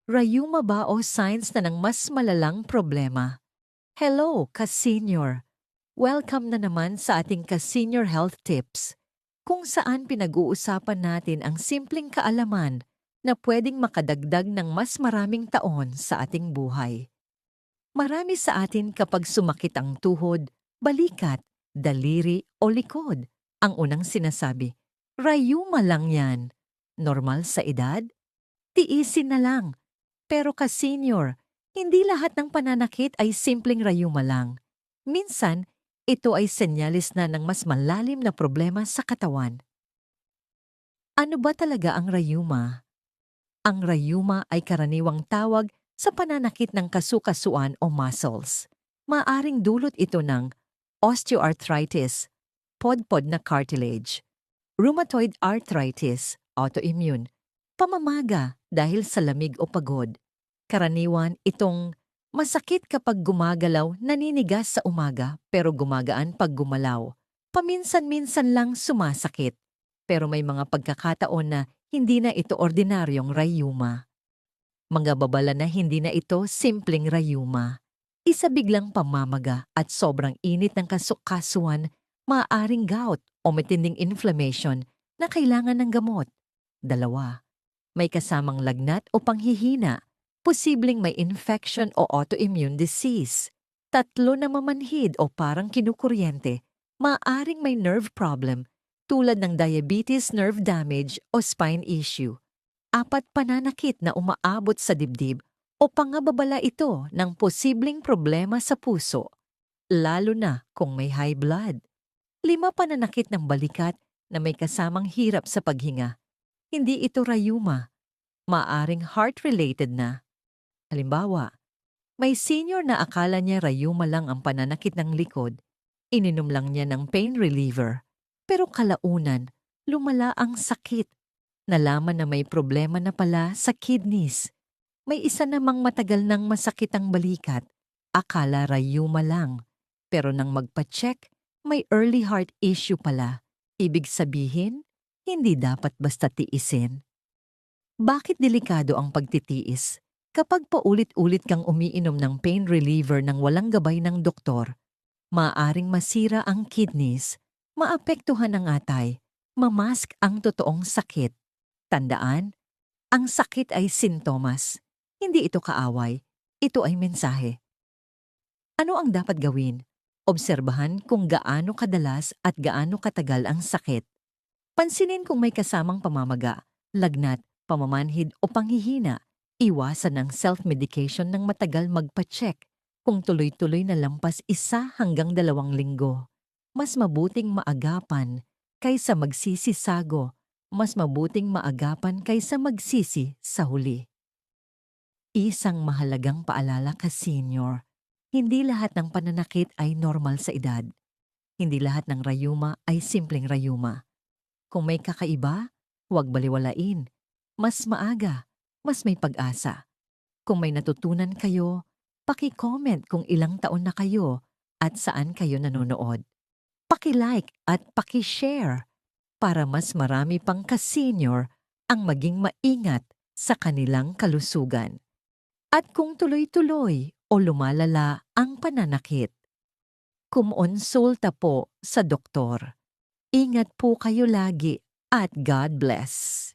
Rayuma ba o signs na ng mas malalang problema? Hello, ka-senior! Welcome na naman sa ating ka-senior health tips, kung saan pinag-uusapan natin ang simpleng kaalaman na pwedeng makadagdag ng mas maraming taon sa ating buhay. Marami sa atin kapag sumakit ang tuhod, balikat, daliri o likod, ang unang sinasabi, rayuma lang yan. Normal sa edad? Tiisin na lang. Pero ka-senior, hindi lahat ng pananakit ay simpleng rayuma lang. Minsan, ito ay senyalis na ng mas malalim na problema sa katawan. Ano ba talaga ang rayuma? Ang rayuma ay karaniwang tawag sa pananakit ng kasukasuan o muscles. Maaring dulot ito ng osteoarthritis, podpod na cartilage, rheumatoid arthritis, autoimmune, pamamaga dahil sa lamig o pagod. Karaniwan itong masakit kapag gumagalaw, naninigas sa umaga pero gumagaan pag gumalaw. Paminsan-minsan lang sumasakit, pero may mga pagkakataon na hindi na ito ordinaryong rayuma. Mga babala na hindi na ito simpleng rayuma. Isa biglang pamamaga at sobrang init ng kasukasuan, maaaring gout o matinding inflammation na kailangan ng gamot. Dalawa, may kasamang lagnat o panghihina, posibleng may infection o autoimmune disease. Tatlo na mamanhid o parang kinukuryente, maaaring may nerve problem tulad ng diabetes nerve damage o spine issue. Apat, pananakit na umaabot sa dibdib o pangababala ito ng posibleng problema sa puso, lalo na kung may high blood. Lima, pananakit ng balikat na may kasamang hirap sa paghinga. Hindi ito rayuma, maaring heart-related na. Halimbawa, may senior na akala niya rayuma lang ang pananakit ng likod, ininom lang niya ng pain reliever, pero kalaunan, lumala ang sakit. Nalaman na may problema na pala sa kidneys. May isa namang matagal nang masakit ang balikat, akala rayuma lang, pero nang magpa-check, may early heart issue pala. Ibig sabihin, hindi dapat basta tiisin. Bakit delikado ang pagtitiis? Kapag paulit-ulit kang umiinom ng pain reliever nang walang gabay ng doktor, maaaring masira ang kidneys, maapektuhan ang atay, mamask ang totoong sakit. Tandaan, ang sakit ay sintomas. Hindi ito kaaway, ito ay mensahe. Ano ang dapat gawin? Obserbahan kung gaano kadalas at gaano katagal ang sakit. Pansinin kung may kasamang pamamaga, lagnat, pamamanhid o panghihina. Iwasan ang self-medication ng matagal magpa-check. Kung tuloy-tuloy na lampas 1 hanggang 2 linggo, mas mabuting maagapan kaysa magsisisago. Mas mabuting maagapan kaysa magsisi sa huli. Isang mahalagang paalala ka, senior. Hindi lahat ng pananakit ay normal sa edad. Hindi lahat ng rayuma ay simpleng rayuma. Kung may kakaiba, huwag baliwalain. Mas maaga, mas may pag-asa. Kung may natutunan kayo, paki-comment kung ilang taon na kayo at saan kayo nanonood. Paki-like at paki-share para mas marami pang ka-senior ang maging maingat sa kanilang kalusugan. At kung tuloy-tuloy o lumalala ang pananakit, kumonsulta po sa doktor. Ingat po kayo lagi at God bless.